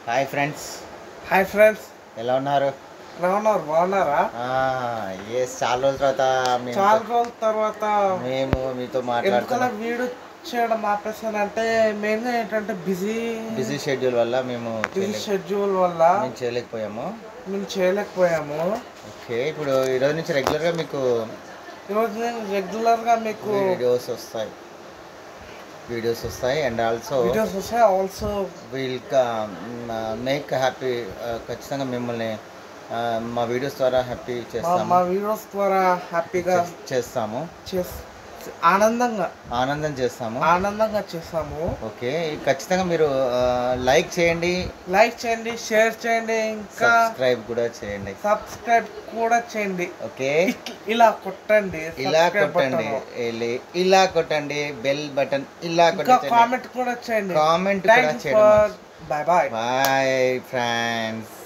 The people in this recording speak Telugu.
Hi friends. హాయ్ ఫ్రెండ్స్, ఎలా ఉన్నారు? ఎలా ఉన్నారు? బాగున్నారా? చాలా రోజుల తర్వాత మేము మీతో ఎందుకలా మాట్లాడుతున్నాం. వీడియో చేయడం ఆపేసానంటే మెయిన్గా ఏంటంటే బిజీ షెడ్యూల్ వల్ల మేము షెడ్యూల్ వల్ల చేయలేకపోయాము. మేము చేయలేకపోయాము. ఓకే, ఇప్పుడు ఈరోజు నుంచి రెగ్యులర్గా మీకు ఈరోజు నేను రెగ్యులర్గా మీకు వీడియోస్ వస్తాయి అండ్ ఆల్సో వీడియోస్ వస్తాయి. Also will make happy. ఖచ్చితంగా మిమ్మల్ని మా వీడియోస్ ద్వారా హ్యాపీ మా చేస్తాము. వీడియోస్ ద్వారా హ్యాపీగా చేస్తాము, ఆనందం చేస్తాము. ఓకే, ఖచ్చితంగా మీరు లైక్ చేయండి, షేర్ చేయండి, ఇంకా సబ్స్క్రైబ్ కూడా చేయండి. ఓకే, ఇలా కొట్టండి, ఇలా కొట్టండి బెల్ బటన్, ఇలా కొట్టండి, కామెంట్ కూడా చేయండి. Comment bye bye bye friends.